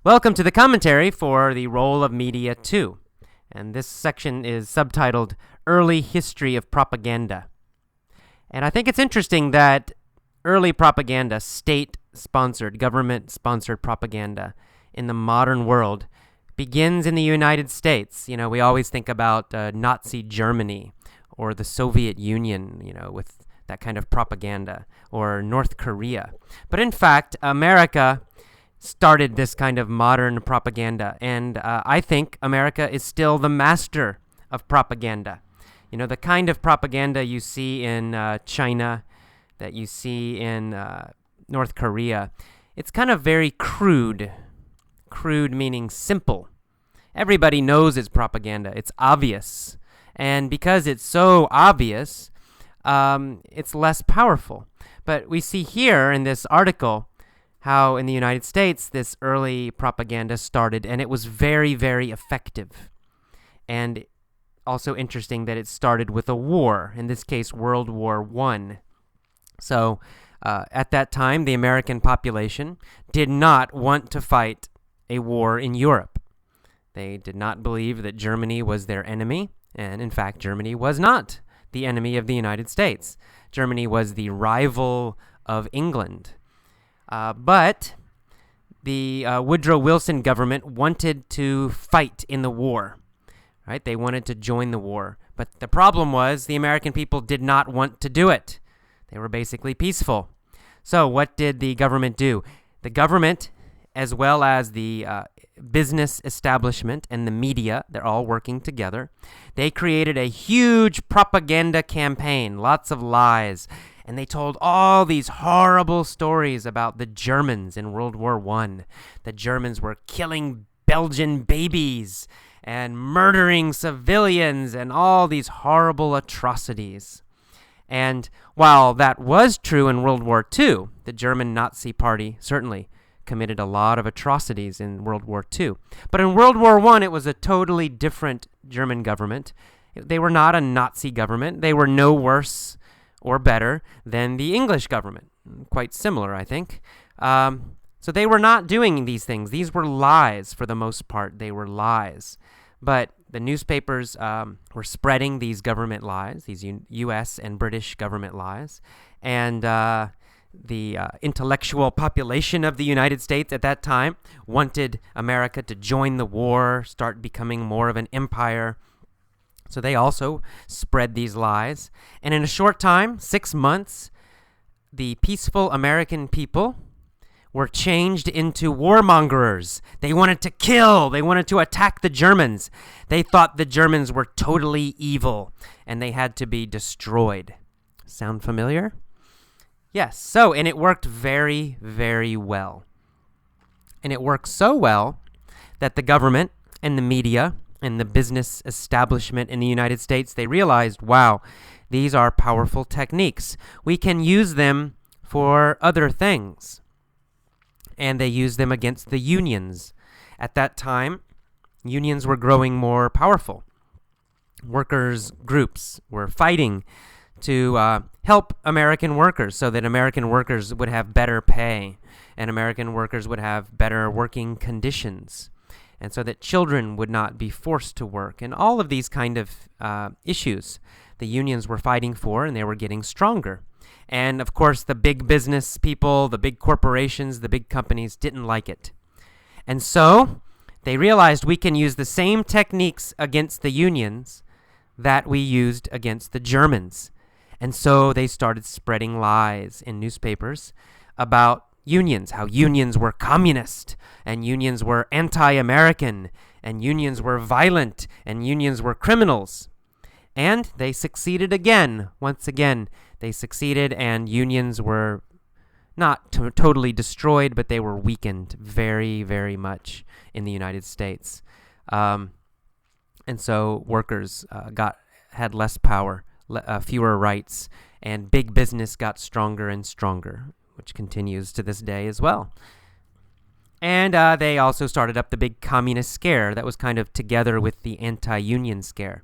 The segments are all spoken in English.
Welcome to the commentary for The Role of Media 2, and this section is subtitled Early History of Propaganda. And I think it's interesting that early propaganda, state-sponsored, government-sponsored propaganda in the modern world begins in the United States. You know, we always think about Nazi Germany or the Soviet Union, with that kind of propaganda, or North Korea. But in fact, America started this kind of modern propaganda, and I think America is still the master of propaganda. You know, the kind of propaganda you see in China, that you see in North Korea, it's kind of very crude. Crude meaning simple. Everybody knows it's propaganda. It's obvious. And because it's so obvious, it's less powerful. But we see here in this article how in the United States this early propaganda started, and it was very, very effective. And also interesting that it started with a war, in this case World War I. So at that time, the American population did not want to fight a war in Europe. They did not believe that Germany was their enemy, and in fact, Germany was not the enemy of the United States. Germany was the rival of England. But the Woodrow Wilson government wanted to fight in the war, right? They wanted to join the war. But the problem was the American people did not want to do it. They were basically peaceful. So what did the government do? The government, as well as the business establishment and the media, they're all working together. They created a huge propaganda campaign, lots of lies, and they told all these horrible stories about the Germans in World War I. The Germans were killing Belgian babies and murdering civilians and all these horrible atrocities. And while that was true in World War II, the German Nazi Party certainly committed a lot of atrocities in World War II. But in World War I, it was a totally different German government. They were not a Nazi government. They were no worse or better than the English government. Quite similar, I think. So they were not doing these things. These were lies for the most part. They were lies. But the newspapers were spreading these government lies, these U.S. and British government lies. And the intellectual population of the United States at that time wanted America to join the war, start becoming more of an empire. So they also spread these lies. And in a short time, 6 months, the peaceful American people were changed into warmongers. They wanted to kill. They wanted to attack the Germans. They thought the Germans were totally evil, and they had to be destroyed. Sound familiar? Yes. So, and it worked very, very well. And it worked so well that the government and the media and the business establishment in the United States, they realized, wow, these are powerful techniques. We can use them for other things. And they used them against the unions. At that time, unions were growing more powerful. Workers' groups were fighting to help American workers so that American workers would have better pay and American workers would have better working conditions, and so that children would not be forced to work. And all of these kind of issues the unions were fighting for, and they were getting stronger. And of course, the big business people, the big corporations, the big companies didn't like it. And so they realized we can use the same techniques against the unions that we used against the Germans. And so they started spreading lies in newspapers about unions, how unions were communist, and unions were anti-American, and unions were violent, and unions were criminals. And they succeeded again. Once again, they succeeded, and unions were not totally destroyed, but they were weakened very, very much in the United States. And so workers had less power, fewer rights, and big business got stronger and stronger, which continues to this day as well. And they also started up the big communist scare that was kind of together with the anti-union scare.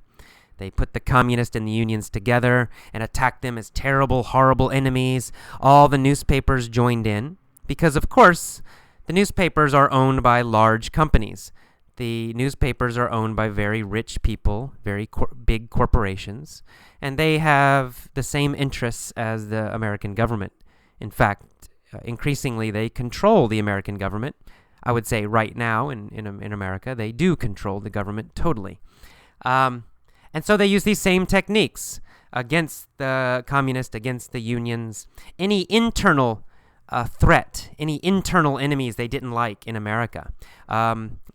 They put the communists and the unions together and attacked them as terrible, horrible enemies. All the newspapers joined in because, of course, The newspapers are owned by large companies. The newspapers are owned by very rich people, very big corporations, and they have the same interests as the American government. In fact, increasingly they control the American government. I would say right now in America, they do control the government totally. And so they use these same techniques against the communists, against the unions. Any internal threat, any internal enemies they didn't like in America,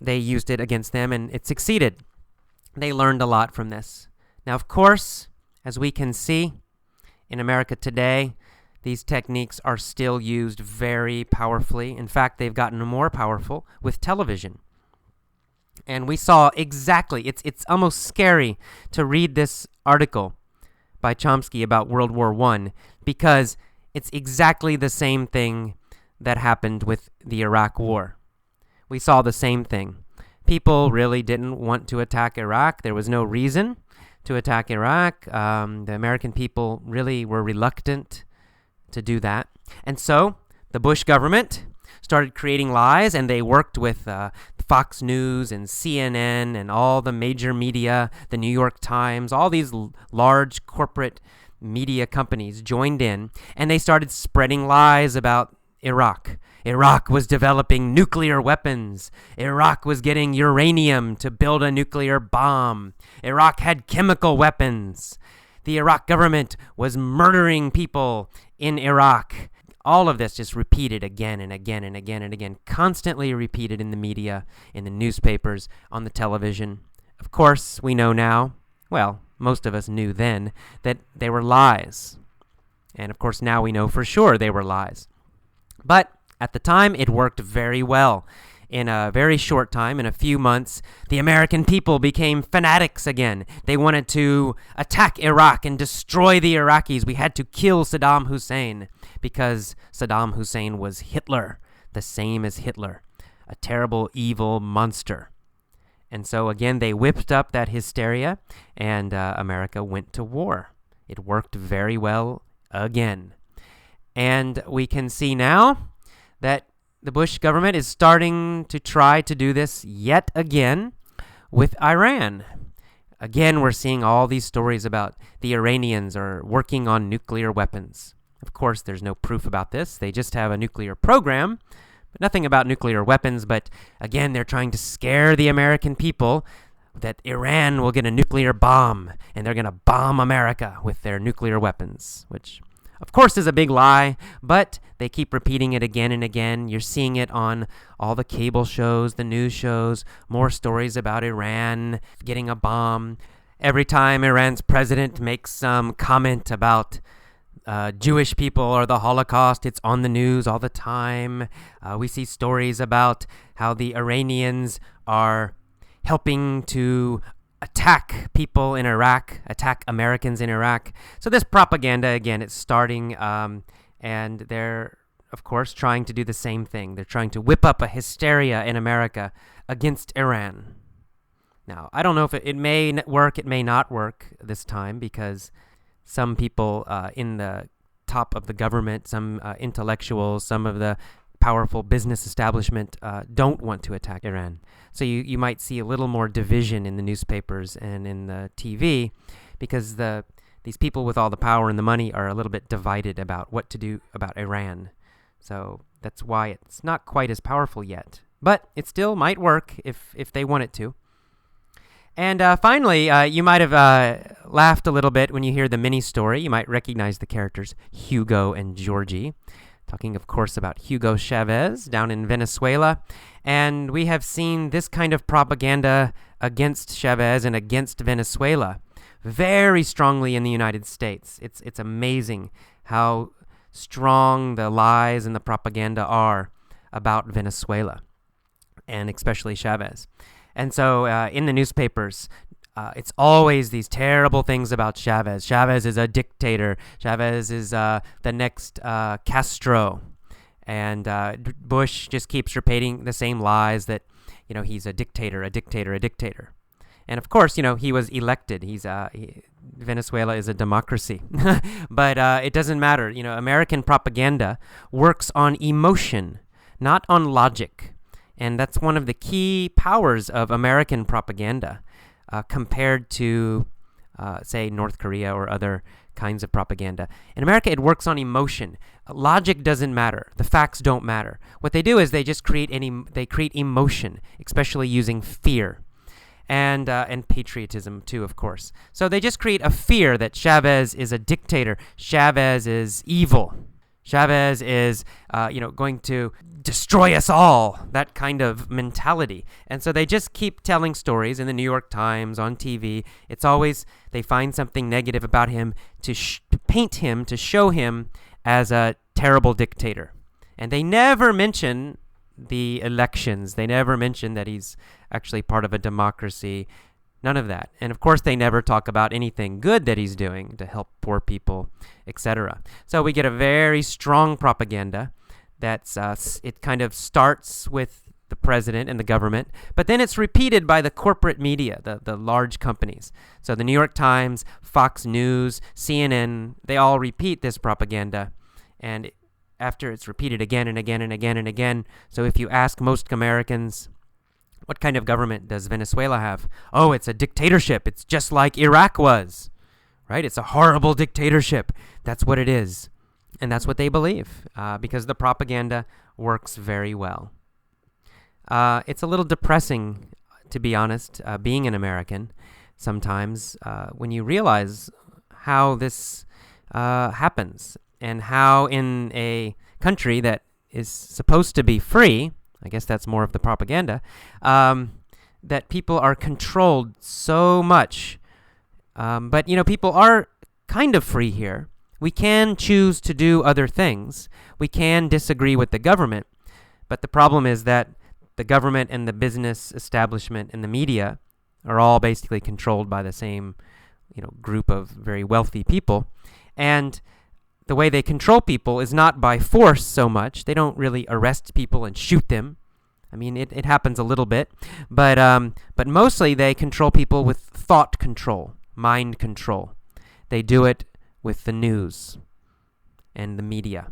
they used it against them, and it succeeded. They learned a lot from this. Now, of course, as we can see in America today, these techniques are still used very powerfully. In fact, they've gotten more powerful with television. And we saw exactly, it's almost scary to read this article by Chomsky about World War I, because it's exactly the same thing that happened with the Iraq War. We saw the same thing. People really didn't want to attack Iraq. There was no reason to attack Iraq. The American people really were reluctant to do that. And so the Bush government started creating lies, and they worked with Fox News and CNN and all the major media, the New York Times, all these large corporate media companies joined in, and they started spreading lies about Iraq. Iraq was developing nuclear weapons. Iraq was getting uranium to build a nuclear bomb. Iraq had chemical weapons. The Iraq government was murdering people in Iraq. All of this just repeated again and again and again and again, constantly repeated in the media, in the newspapers, on the television. Of course, we know now, well, most of us knew then, that they were lies. And of course, now we know for sure they were lies. But at the time, it worked very well. In a very short time, in a few months, the American people became fanatics again. They wanted to attack Iraq and destroy the Iraqis. We had to kill Saddam Hussein because Saddam Hussein was Hitler, the same as Hitler, a terrible, evil monster. And so again, they whipped up that hysteria, and America went to war. It worked very well again. And we can see now that the Bush government is starting to try to do this yet again with Iran. Again, we're seeing all these stories about the Iranians are working on nuclear weapons. Of course, there's no proof about this. They just have a nuclear program, but nothing about nuclear weapons. But again, they're trying to scare the American people that Iran will get a nuclear bomb, and they're going to bomb America with their nuclear weapons, which of course is a big lie, but they keep repeating it again and again. You're seeing it on all the cable shows, the news shows, more stories about Iran getting a bomb. Every time Iran's president makes some comment about Jewish people or the Holocaust, it's on the news all the time. We see stories about how the Iranians are helping to attack people in Iraq, attack Americans in Iraq. So this propaganda, again, it's starting, and they're, of course, trying to do the same thing. They're trying to whip up a hysteria in America against Iran. Now, I don't know if it may work, it may not work this time, because some people in the top of the government, some intellectuals, some of the powerful business establishment don't want to attack Iran. So you might see a little more division in the newspapers and in the TV, because these people with all the power and the money are a little bit divided about what to do about Iran. So that's why it's not quite as powerful yet. But it still might work if they want it to. And finally, you might have laughed a little bit when you hear the mini story. You might recognize the characters Hugo and Georgie. Talking, of course, about Hugo Chavez down in Venezuela. And we have seen this kind of propaganda against Chavez and against Venezuela very strongly in the United States. It's amazing how strong the lies and the propaganda are about Venezuela, and especially Chavez. And so in the newspapers, it's always these terrible things about Chavez. Chavez is a dictator. Chavez is the next Castro. And Bush just keeps repeating the same lies that, he's a dictator, a dictator, a dictator. And of course, he was elected. Venezuela is a democracy. But it doesn't matter. American propaganda works on emotion, not on logic. And that's one of the key powers of American propaganda compared to, say, North Korea or other kinds of propaganda. In America, it works on emotion. Logic doesn't matter. The facts don't matter. What they do is they just create emotion, especially using fear. And patriotism too, of course. So they just create a fear that Chavez is a dictator. Chavez is evil. Chavez is, going to destroy us all. That kind of mentality. And so they just keep telling stories in the New York Times, on TV. It's always they find something negative about him to paint him, to show him as a terrible dictator. And they never mention the elections. They never mention that he's actually part of a democracy. None of that. And of course, they never talk about anything good that he's doing to help poor people, etc. So we get a very strong propaganda that's it kind of starts with the president and the government, but then it's repeated by the corporate media, the large companies. So the New York Times, Fox News, CNN, they all repeat this propaganda. And after it's repeated again and again and again and again. So if you ask most Americans, what kind of government does Venezuela have? Oh, it's a dictatorship. It's just like Iraq was, right? It's a horrible dictatorship. That's what it is. And that's what they believe because the propaganda works very well. It's a little depressing, to be honest, being an American sometimes when you realize how this happens. And how in a country that is supposed to be free, I guess that's more of the propaganda, that people are controlled so much. But, people are kind of free here. We can choose to do other things. We can disagree with the government. But the problem is that the government and the business establishment and the media are all basically controlled by the same, group of very wealthy people. And the way they control people is not by force so much. They don't really arrest people and shoot them. I mean, it happens a little bit. But mostly they control people with thought control, mind control. They do it with the news and the media.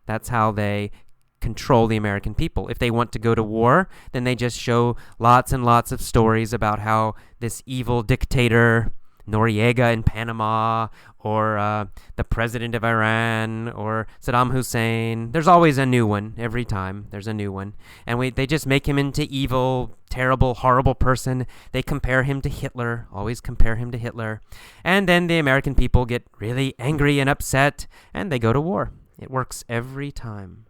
That's how they control the American people. If they want to go to war, then they just show lots and lots of stories about how this evil dictator, Noriega in Panama, or the president of Iran, or Saddam Hussein. There's always a new one. Every time there's a new one. And they just make him into evil, terrible, horrible person. They compare him to Hitler, always compare him to Hitler. And then the American people get really angry and upset, and they go to war. It works every time.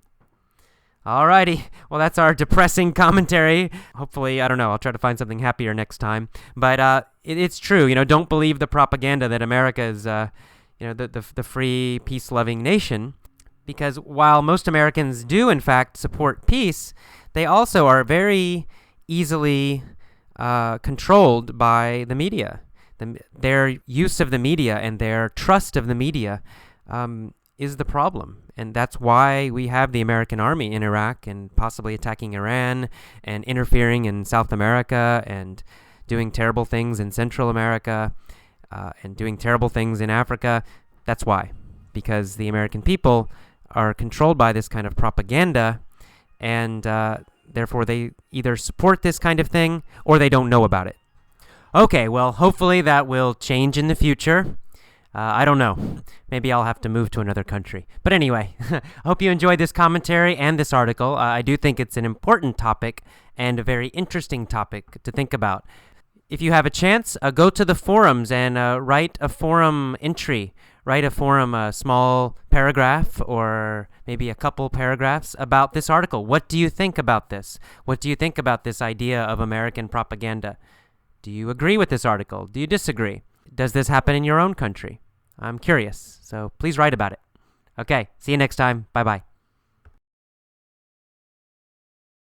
Alrighty, well that's our depressing commentary. Hopefully, I don't know, I'll try to find something happier next time. But it's true, don't believe the propaganda that America is, the free, peace-loving nation. Because while most Americans do, in fact, support peace, they also are very easily controlled by the media. Their use of the media and their trust of the media is the problem. And that's why we have the American army in Iraq and possibly attacking Iran and interfering in South America and doing terrible things in Central America and doing terrible things in Africa. That's why. Because the American people are controlled by this kind of propaganda and therefore they either support this kind of thing or they don't know about it. Okay, well, hopefully that will change in the future. I don't know. Maybe I'll have to move to another country. But anyway, I hope you enjoyed this commentary and this article. I do think it's an important topic and a very interesting topic to think about. If you have a chance, go to the forums and write a forum entry. Write a forum, small paragraph or maybe a couple paragraphs about this article. What do you think about this? What do you think about this idea of American propaganda? Do you agree with this article? Do you disagree? Does this happen in your own country? I'm curious, so please write about it. Okay, see you next time. Bye-bye.